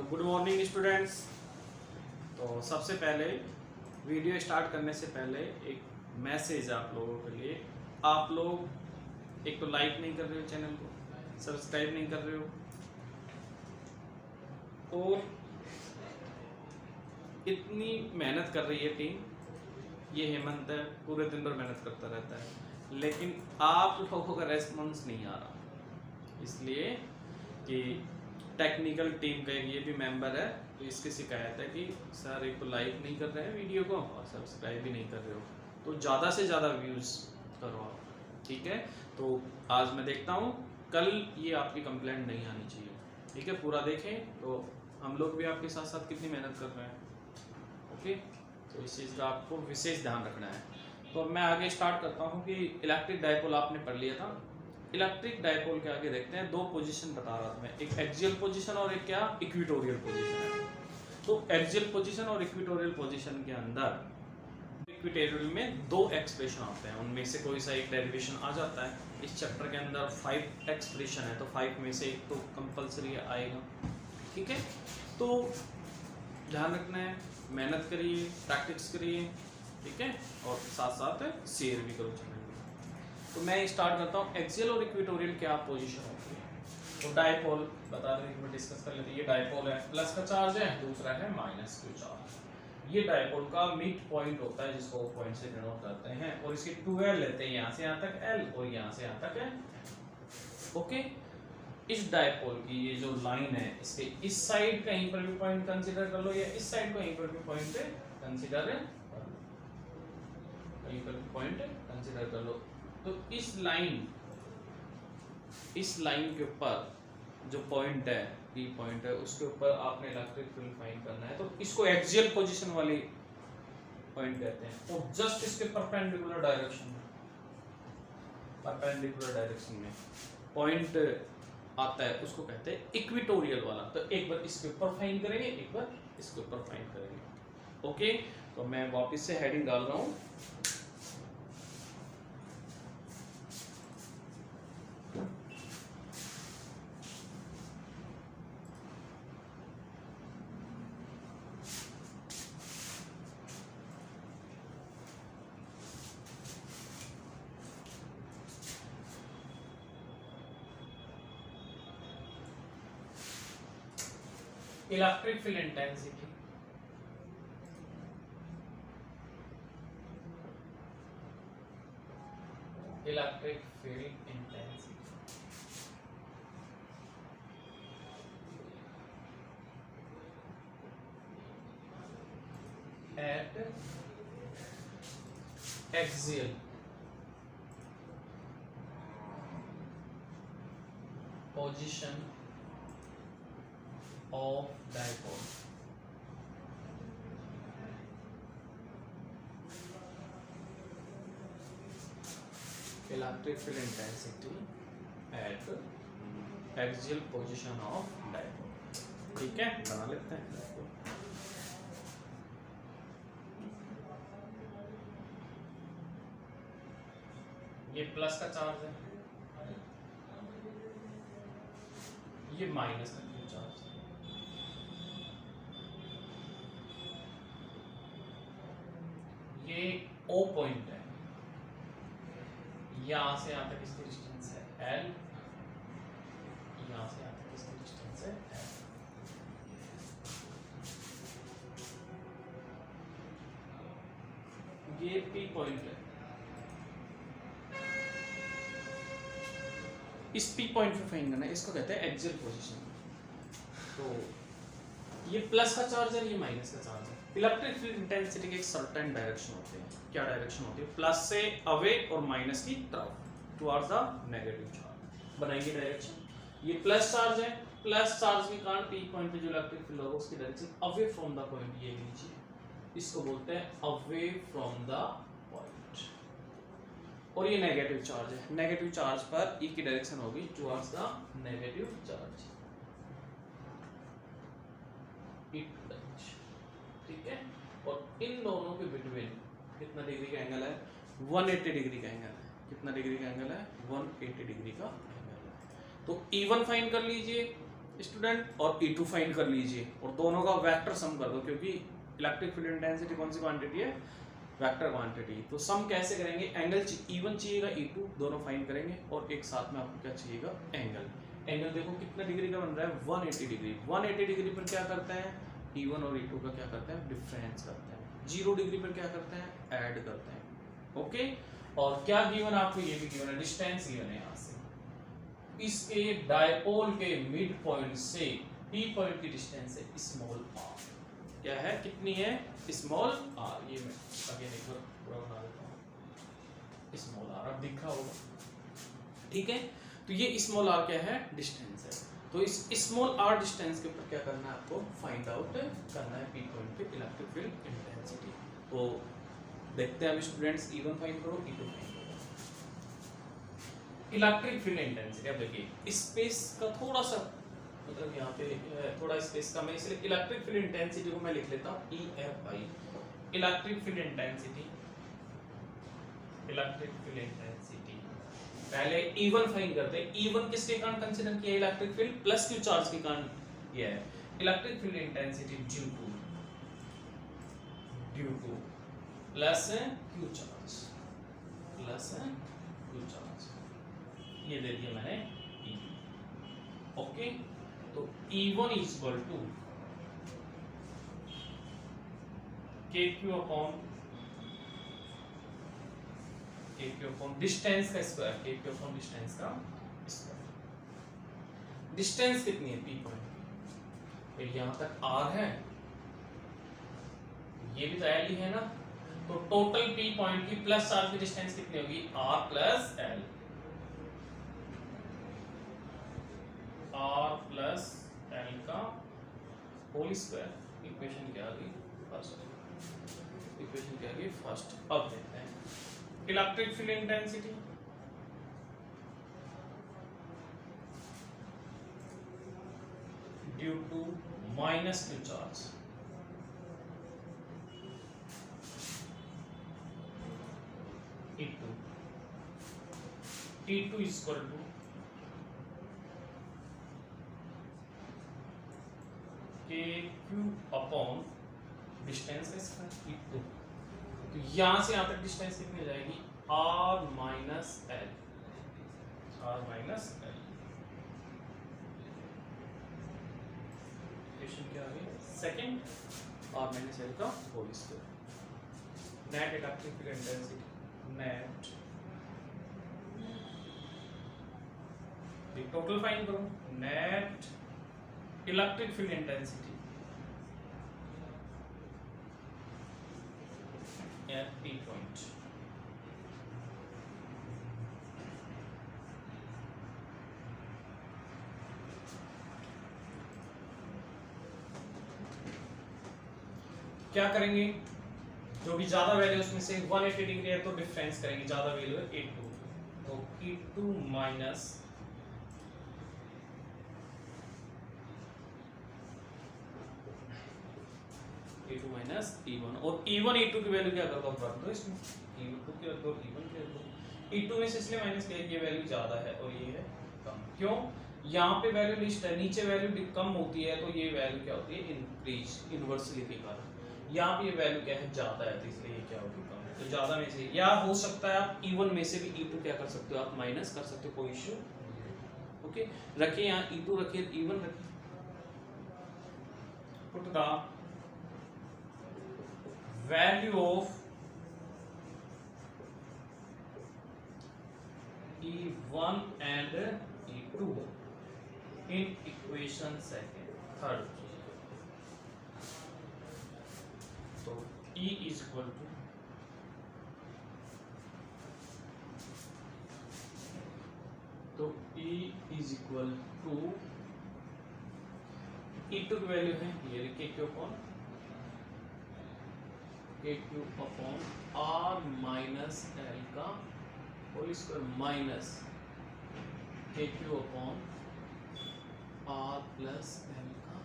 Good morning students. तो सबसे पहले वीडियो स्टार्ट करने से पहले एक मैसेज आप लोगों के लिए। आप लोग एक तो लाइक नहीं कर रहे हो, चैनल को सब्सक्राइब नहीं कर रहे हो, और इतनी मेहनत कर रही है टीम। ये हेमंत है, पूरे दिन भर मेहनत करता रहता है, लेकिन आप लोगों का रेस्पॉन्स नहीं आ रहा, इसलिए कि टेक्निकल टीम का एक ये भी मेंबर है, तो इसकी शिकायत है कि सर एक तो लाइक नहीं कर रहे हैं वीडियो को और सब्सक्राइब भी नहीं कर रहे हो, तो ज़्यादा से ज़्यादा व्यूज़ करो आप, ठीक है। तो आज मैं देखता हूँ, कल ये आपकी कंप्लेंट नहीं आनी चाहिए, ठीक है। पूरा देखें तो हम लोग भी आपके साथ साथ कितनी मेहनत कर रहे हैं, ओके। तो इस चीज़ का आपको विशेष ध्यान रखना है। तो अब मैं आगे स्टार्ट करता हूँ कि इलेक्ट्रिक डायपोल आपने पढ़ लिया था। इलेक्ट्रिक डायपोल के आगे देखते हैं, दो पोजीशन बता रहा था मैं, एक एक्सियल पोजीशन और एक क्या इक्वेटोरियल पोजीशन है। तो एक्सियल पोजीशन और इक्वेटोरियल पोजीशन के अंदर इक्वेटोरियल में दो एक्सप्रेशन आते हैं, उनमें से कोई सा एक डेरिवेशन आ जाता है। इस चैप्टर के अंदर 5 एक्सप्रेशन है, तो 5 में से एक तो कंपलसरी आएगा, ठीक है। तो ध्यान रखना है, मेहनत करिए, प्रैक्टिस करिए, ठीक है, और साथ साथ शेयर भी करो चैनल। तो मैं स्टार्ट करता हूँ, एक्सियल और इक्वेटोरियल क्या पोजीशन होती है। तो डायपोल बता रहे, डिस्कस कर लेते हैं। ये डायपोल है, प्लस का चार्ज है, दूसरा है माइनस का चार्ज। ये डायपोल का मिड पॉइंट होता है, जिसको पॉइंट से डिनोट करते हैं, और इसके 12 लेते हैं, यहाँ से यहाँ तक एल और यहाँ से यहाँ तक है, ओके। इस डायपोल की ये जो लाइन है, इसके इस साइड कहीं पर भी पॉइंट कंसीडर कर लो, या इस साइड कहीं पर भी पॉइंट कंसीडर कर लो, कहीं पर भी पॉइंट कंसीडर कर लो। तो इस लाइन के ऊपर जो पॉइंट है, पी पॉइंट है, उसके ऊपर आपने इलेक्ट्रिक फील्ड फाइंड करना है। तो इसको एक्सियल पोजीशन वाली पॉइंट कहते हैं, और जस्ट इसके परपेंडिकुलर डायरेक्शन में पॉइंट आता है, उसको कहते हैं इक्वेटोरियल वाला। तो एक बार इसके ऊपर फाइंड करेंगे, एक बार इसके ऊपर फाइंड करेंगे, ओके। तो मैं वापस से हेडिंग डाल रहा हूँ, electric field intensity. Electric field intensity eight axial position of dipole. Electric field intensity at axial position of dipole, ठीक है, बना लेते हैं। ये प्लस का चार्ज है, ये माइनस का चार्ज है। ये O पॉइंट है, यहां से यहां तक इसकी डिस्टेंस है L, यहां से यहां तक इसकी डिस्टेंस है L। ये P पॉइंट है, इस P पॉइंट पे फाइंड करना है, इसको कहते हैं एक्सियल पोजीशन। तो ये प्लस का चार्ज है, ये माइनस का चार्ज है। इलेक्ट्रिक फील्ड इंटेंसिटी के एक सर्टेन डायरेक्शन होते हैं, क्या डायरेक्शन होती है, प्लस से अवे और माइनस की तरफ, टुवर्ड्स द नेगेटिव चार्ज बनाएंगे डायरेक्शन। ये प्लस चार्ज है, प्लस चार्ज के कारण पी पॉइंट पे जो इलेक्ट्रिक फील्ड होगा उसकी direction away from the point, ये लीजिए, इसको बोलते हैं अवे फ्रॉम द पॉइंट। और ये नेगेटिव चार्ज है, नेगेटिव चार्ज पर ई की डायरेक्शन होगी टुवर्ड्स द नेगेटिव चार्ज, ठीक है। और इन दोनों के बिटवीन कितना डिग्री का एंगल है, 180 डिग्री का एंगल है। कितना डिग्री का एंगल है, 180 डिग्री का एंगल है। तो E1 फाइंड कर लीजिए, स्टूडेंट और E2 फाइंड कर लीजिए और दोनों का वेक्टर सम कर दो, क्योंकि इलेक्ट्रिक फील्ड इंटेंसिटी कौन सी क्वांटिटी है, वेक्टर क्वांटिटी। तो सम कैसे करेंगे, एंगल E1 चाहिएगा E2 दोनों फाइंड करेंगे और एक साथ में आपको क्या चाहिएगा, एंगल। एंगल देखो कितना डिग्री का बन रहा है, 180 डिग्री। 180 डिग्री पर क्या करते हैं, E1 और E2 का क्या करते हैं, डिफरेंस करते हैं। 0 डिग्री पर क्या करते हैं, ऐड करते हैं। ओके, और क्या गिवन आपको, ये भी गिवन है, डिस्टेंस गिवन है यहाँ से। इसके डायपोल के मिड पॉइंट से P पॉइंट की डिस्टेंस है स्मॉल r। क्या है, कितनी है, स्मॉल r। ये मैं अगेन एक बार पूरा बना देता हूँ, स्मॉल r अब दिख रहा होगा। ठीक है, तो ये स्मॉल r क्या है, डिस्टेंस है। तो इस स्मॉल r डिस्टेंस के ऊपर क्या करना है, आपको फाइंड आउट करना है P पॉइंट पे इलेक्ट्रिक फील्ड इंटेंसिटी। तो देखते हैं अब स्टूडेंट्स, E1 फाइंड करो, E2 फाइंड करो। इलेक्ट्रिक फील्ड इंटेंसिटी, अब देखिए स्पेस का थोड़ा सा मतलब यहाँ पे थोड़ा स्पेस कम है, इसलिए इलेक्ट्रिक फील्ड इंटेंसिटी को मैं लिख लेता हूँ EFI। Electric field intensity, electric field intensity पहले E1 फाइंड करते हैं। E1 किसके कारण कंसीडर किया, electric field plus Q charge के कारण किया है। Electric field intensity due to plus Q charge, plus Q charge, ये दे दिया मैंने E। ओके, तो E1 is equal to KQ upon distance का स्क्वायर, KQ अपॉन डिस्टेंस का स्क्वायर। डिस्टेंस कितनी है P पॉइंट, तो यहां तक R है, ये भी तो L ही है ना, तो टोटल P पॉइंट की प्लस चार्ज की डिस्टेंस कितनी होगी, R plus L, R plus L का होल स्क्वायर। इक्वेशन क्या आ गई, फर्स्ट इक्वेशन क्या आ गई, फर्स्ट। अब देखते हैं electric field intensity, due to minus Q charge, E2 is equal to KQ upon distance का स्क्वायर E2। तो यहां से यहां तक डिस्टेंस कितनी हो जाएगी, R minus L, R minus L। Equation क्या आ गई, सेकंड, R माइनस L का whole square. Net electric field intensity, net total find करो, net electric field intensity at P point. क्या करेंगे, जो भी ज्यादा वैल्यू उसमें से 180 डिग्री है तो डिफरेंस करेंगे, ज्यादा वैल्यू है E2, तो E2 minus E2 minus E1, और E1 E2 की वैल्यू क्या करोगे, आप रख दो इसमें, E2 की रख दो, E1 की रख दो। E2 में से इसलिए माइनस किया, ये वैल्यू ज्यादा है और ये है कम। क्यों, यहाँ पे वैल्यू लिस्ट है, नीचे वैल्यू कम होती है तो ये वैल्यू क्या होती है, इंक्रीज, इन्वर्सली के कारण। यहाँ पे ये वैल्यू क्या है, ज्यादा है, तो इसलिए ये क्या होगी, कम है। तो ज्यादा में से, या हो सकता है आप E1 में से भी E2 क्या कर सकते हो, आप माइनस कर सकते हो, कोई इश्यू। ओके, रखिए यहाँ E2 रखिए, E1 रखिए, put the value of E1 and E2 in equation third. So E is equal to E2 की वैल्यू है ये लिखिए KQ upon R minus L का whole square minus KQ upon R plus L का।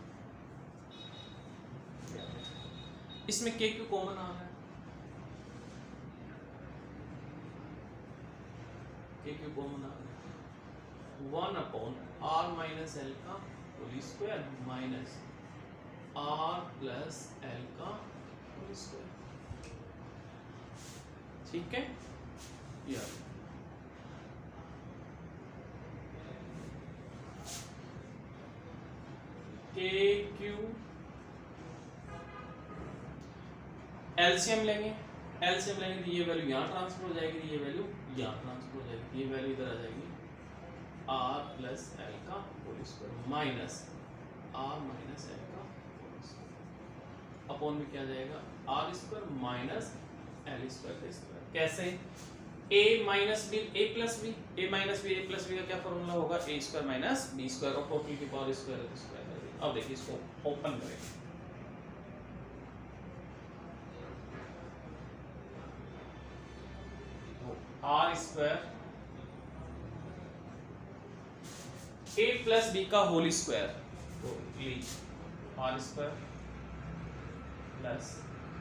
इसमें KQ common आ रहा है, KQ common आ रहा है, 1 अपॉन R माइनस L का whole square minus R plus L का होल स्क्वायर। ठीक है, यार के क्यू एलसीएम लेंगे, एलसीएम लेंगे तो ये वैल्यू यहाँ ट्रांसफर हो जाएगी, ये वैल्यू यहाँ ट्रांसफर हो जाएगी, ये वैल्यू इधर आ जाएगी आर प्लस एल का whole square minus R minus L का होल स्क्वायर अपॉन में क्या जाएगा R square minus L square का स्क्वायर। कैसे? a minus B A plus B, A minus B A plus B का क्या फॉर्मूला होगा A square minus B square और टोटल की पावर स्क्वायर स्क्वायर। अब देखिए इसको ओपन करें, R square A plus B का होल स्क्वायर तो R square plus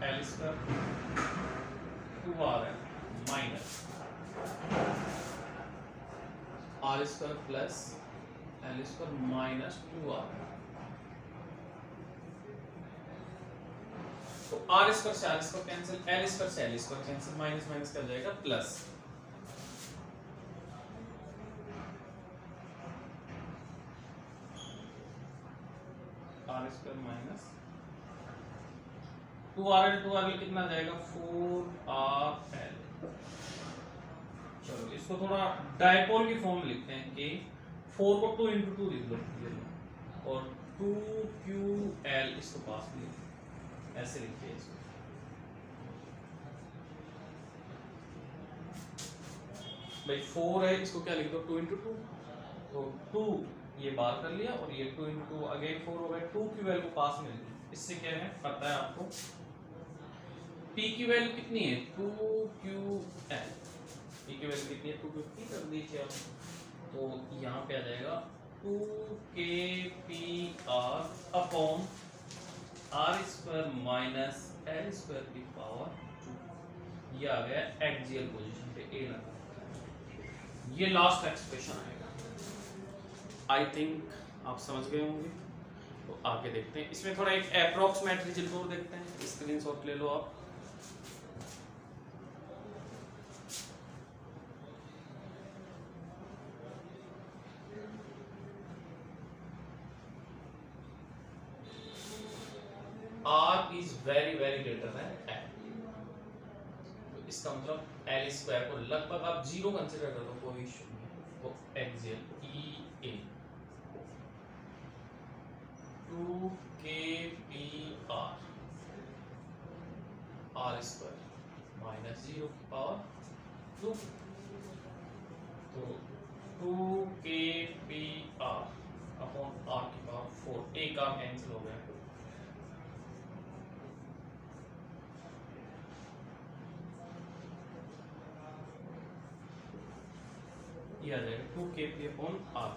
L square 2r minus R square plus L square minus 2r। तो R square से R square cancel, L square से L square cancel, minus minus कर जाएगा plus are square minus 2r कितना आ जाएगा 4rl। चलो इसको थोड़ा डायपोल की फॉर्म में लिखते हैं कि 4 को 2 into 2 लिख लो और 2ql इसको पास में ऐसे लिखिए इसको। भाई 4 है, इसको क्या लिख दो 2 into 2, तो 2 ये बार कर लिया और ये 2 into 2 अगेन 4 हो गए। 2 की वैल्यू को पास में लिखिए, इससे क्या है पता है आपको p की वैल्यू कितनी है 2ql, p की वैल्यू कितनी है 250 कर दीजिए आप, तो यहाँ पे आ जाएगा 2kpr upon R square minus L square की पावर 2। ये आ गया एक्सियल पोजीशन पे ए लगा, ये लास्ट एक्सप्रेशन आएगा। आई थिंक आप समझ गए होंगे, तो आगे देखते हैं। इसमें थोड़ा एक अप्रोक्सीमेट रिजल्ट और देखते हैं, स्क्रीनशॉट ले लो आप। R is very very greater than L, तो इसका मतलब L स्क्वायर को लगभग आप जीरो कंसीडर कर दो, कोई इशू नहीं है। तो axial EA 2kpr r square minus 0 की पावर 2, तो 2kpr अपॉन r की पावर 4, एक r कैंसिल हो गया, ये आ जाएगा 2kp अपॉन r।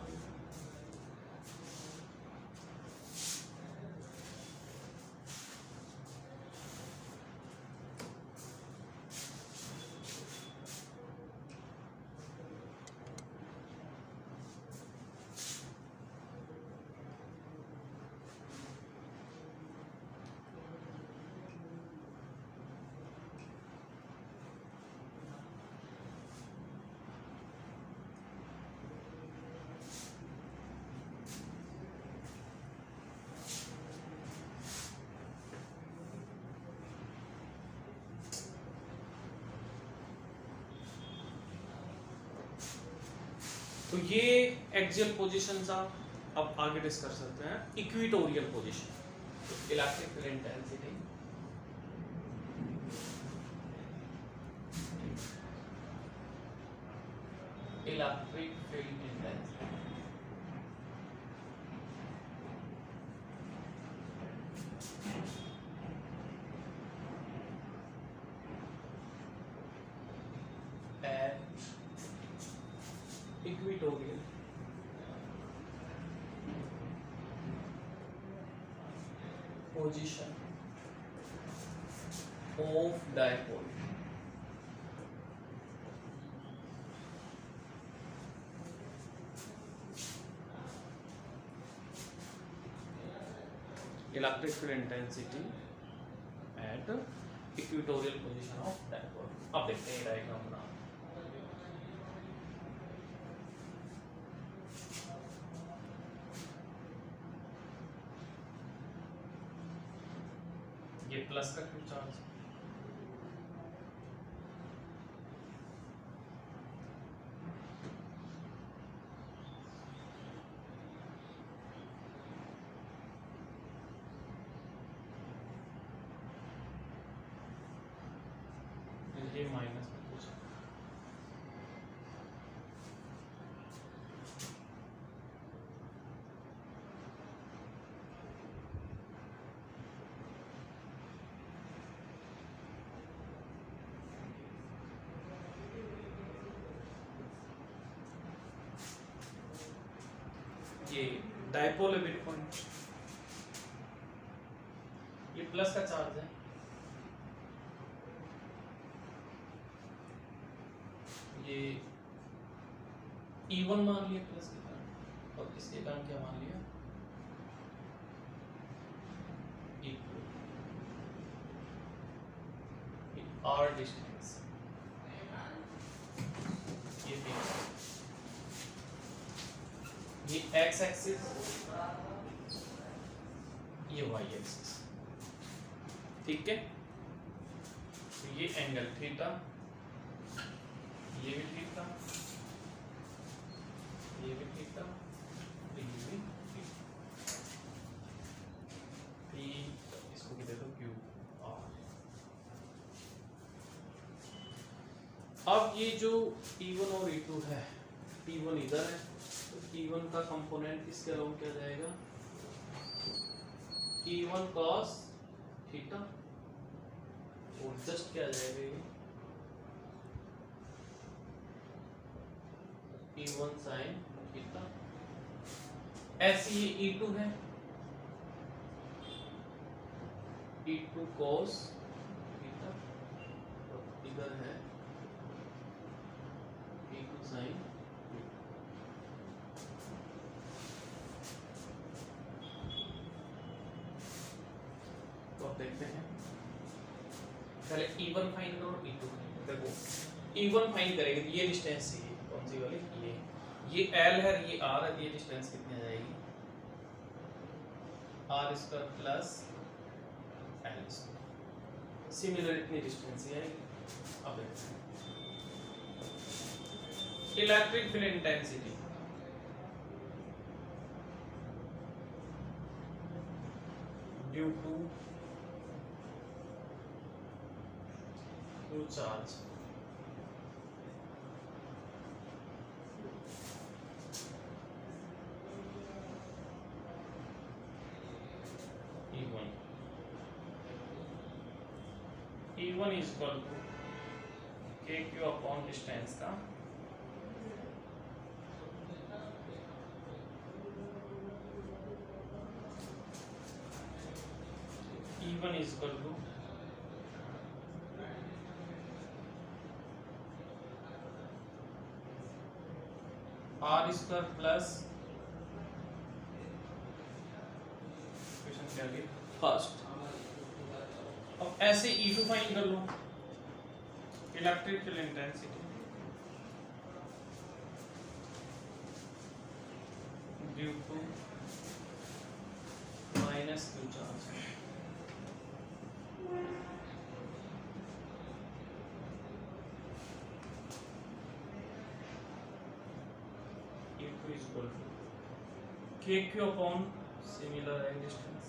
तो ये एक्सियल पोजीशन था। अब आगे डिस्कस करते हैं इक्वेटोरियल पोजीशन। तो electric field intensity, electric field intensity equatorial position of dipole electric field intensity at equatorial position of dipole. अब देखते हैं डायग्राम बना। ये प्लस का क्यों चार्ज, ये माइनस में कुछ ये डायपोल है मिड पॉइंट, ये प्लस का चार्ज है, ये E1 मान लिया प्लस के कारण, और इसके कारण क्या मान लिया E2, R डिस्टेंस, ये x एक्सिस, ये y एक्सिस, ठीक है। तो ये एंगल थीटा, ये भी थीटा, ये भी थीटा, ये भी थीटा, इसको भी दे दो क्यू आर। अब ये जो E1 और E2 है, T1 इधर है, तो E1 का कंपोनेंट इसके अलावा क्या जाएगा, E1 cos थीटा, और जस्ट क्या जाएगा ये E1 sin थीटा। ऐसे ये E2 है, E2 cos थीटा, और इधर है E2 sin थीटा। तो अब देखते हैं, पहले E1 फाइंड करो, E2 फाइंड। देखो E1 फाइंड करेंगे तो ये डिस्टेंस है, कौन सी वाली, ये L है, ये R है, ये डिस्टेंस कितनी आ जाएगी, R square plus L square, similar इतनी डिस्टेंस ही आएगी। अब देखते हैं electric field intensity, due to charge, E1 is equal to KQ upon distance का E1 is equal to R square plus question क्या है फर्स्ट। अब ऐसे E2 फाइंड कर लो, electric field intensity due to minus Q charge, E2 is equal to KQ upon similar distance,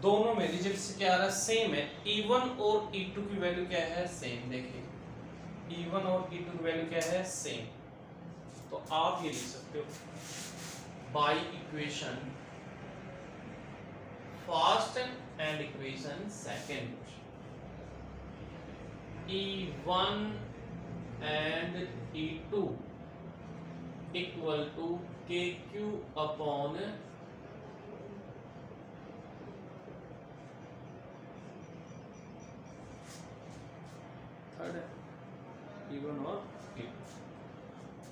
दोनों में result से क्या आ रहा है, सेम है। E1 और E2 की वैल्यू क्या है, सेम। देखिए E1 और E2 की वैल्यू क्या है, सेम। तो आप ये लिख सकते हो by equation first and equation second, E1 and E2 equal to KQ upon third है E1 और E2।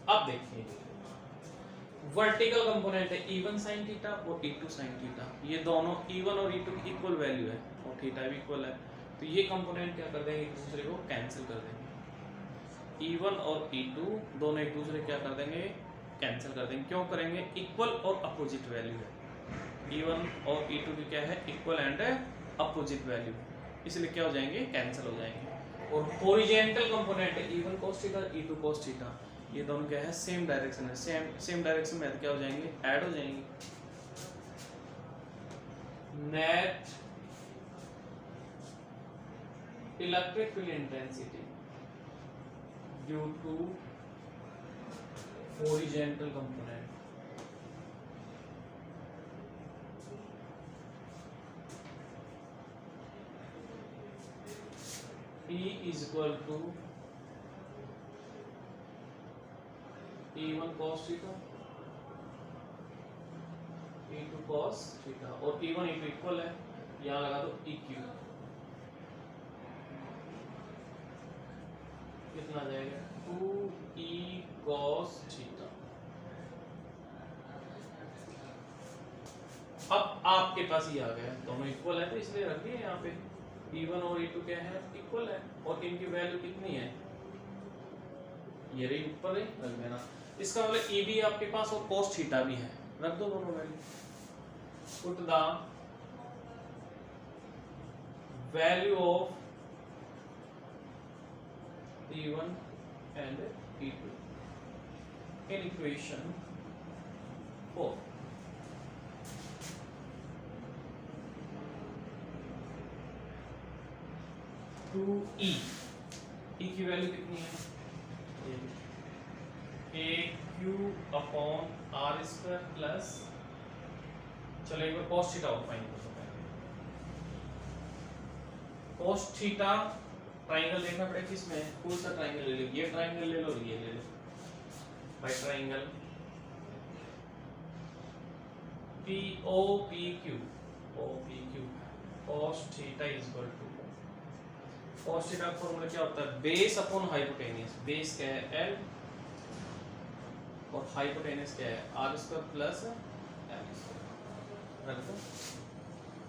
अब देखिए वर्टिकल कंपोनेंट है E1 sin थीटा और E2 sin थीटा, ये दोनों E1 और E2 की इक्वल वैल्यू है और थीटा भी इक्वल है, तो ये कंपोनेंट क्या कर देंगे, एक दूसरे को कैंसिल कर देंगे। E1 और E2 दोनों एक दूसरे क्या कर देंगे, कैंसिल कर देंगे। क्यों करेंगे, इक्वल और अपोजिट वैल्यू है। E1 और E2 की क्या है, इक्वल एंड अपोजिट वैल्यू, इसलिए क्या हो जाएंगे, कैंसिल हो जाएंगे। और हॉरिजॉन्टल कंपोनेंट है E1 cos theta E2 cos theta, ये दोनों क्या है, सेम डायरेक्शन है, सेम डायरेक्शन में क्या हो जाएंगे, ऐड हो जाएंगे। Net electric field intensity due to horizontal component E is equal to E1 cos theta E2 cos theta, और E1 E2 इक्वल है, यहाँ लगा दो EQ, कितना आ जाएगा, 2E cos थीटा। अब आपके पास ये आ गया, दोनों इक्वल है तो इसलिए रख दिए यहाँ पे, E1 और E2 क्या है, इक्वल है, और इनकी वैल्यू कितनी है, ये रही ऊपर है, रख देना। इसका मतलब E भी आपके पास और cos थीटा भी है, रख दो दोनों value. Put the value of E1 and E2 in equation 4। E की वैल्यू कितनी है, AQ upon R square plus, चलो एक बार cos थीटा फाइंड कर सकते हैं। cos थीटा ट्राइंगल देखना पड़ेगा किसमें, कौन सा ट्राइंगल ले लो, ये ट्राइंगल ले लो, ये ले लो, by triangle POPQ cos theta is equal to, cos theta का फॉर्मूला क्या होता है, बेस अपॉन हाइपोटेनियस, बेस क्या है L और हाइपोटेनियस क्या है R square plus L square, रख दो।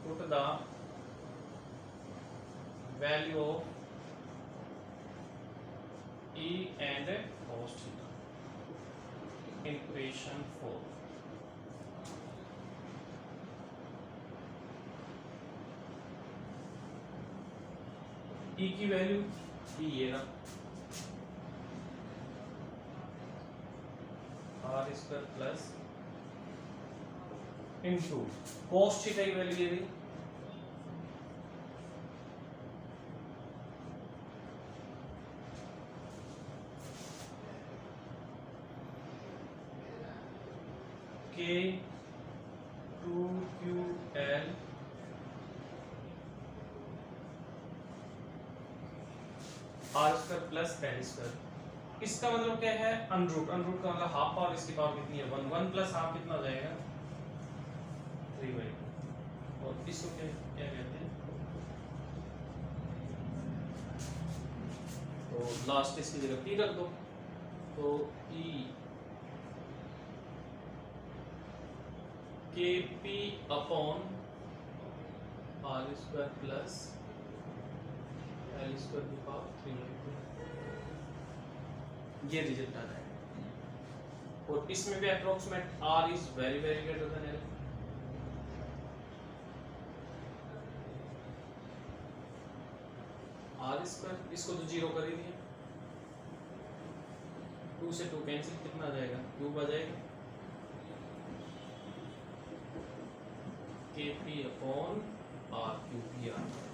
Put the value of E and cos theta in equation 4। E की वैल्यू भी ये रहा, R square plus into cos theta की वैल्यू ये रही, K2QL R square plus L square. इसका मतलब क्या है, अनरूट, अनरूट का मतलब हाफ पावर, इसकी पावर कितनी है 1, 1 प्लस हाफ कितना हो जाएगा 3/2, और इसको क्या क्या कहते हैं, तो लास्ट इसकी जगह P रख दो, तो E KP upon R square plus L square की पावर 3/2, ये रिजल्ट आ जाएगा। और इसमें भी approximate R is very very greater than L, R square, इसको तो 0 कर ही दिया, 2 से 2 कैंसिल, कितना आ जाएगा, क्यूब आ जाएगा, KP अपॉन R क्यूब ही आ जाएगा।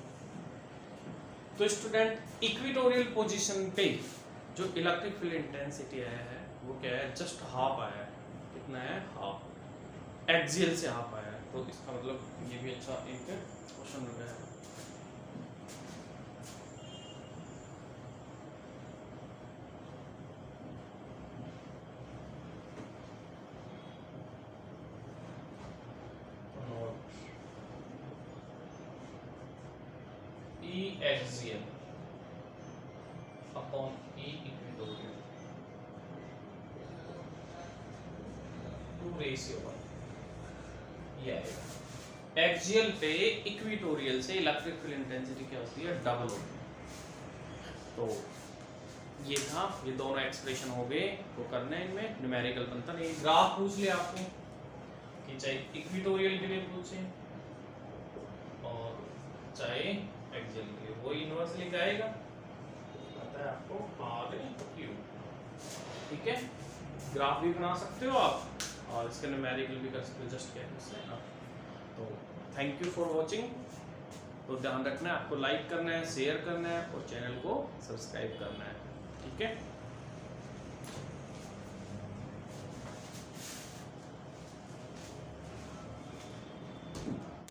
तो स्टूडेंट इक्वेटोरियल पोजीशन पे जो इलेक्ट्रिक फील्ड इंटेंसिटी आया है वो क्या है, जस्ट हाफ आया है, कितना है, हाफ, एक्सियल से हाफ आया है, तो इसका मतलब ये भी अच्छा एक क्वेश्चन लग रहा है। E axial upon E equatorial to to ratio 1 ये आएगा। एक्सियल पे इक्वेटोरियल से इलेक्ट्रिक फील्ड इंटेंसिटी क्या होती है, डबल होती है। तो ये था, ये दोनों एक्सप्रेशन हो गए, वो करना है इनमें न्यूमेरिकल बनता नहीं। ग्राफ पूछ लिया आपको कि चाहे इक्वेटोरियल के लिए पूछे और चाहे एक्सियल के लिए, वो यूनिवर्सली क्या आएगा, पता है आपको, आर क्यू। ठीक है, ग्राफ भी बना सकते हो आप और इसका न्यूमेरिकल भी कर सकते हो, जस्ट क्या। तो थैंक यू फॉर वॉचिंग। तो ध्यान रखना है, आपको लाइक करना है, शेयर करना है और चैनल को सब्सक्राइब करना है। ठीक है।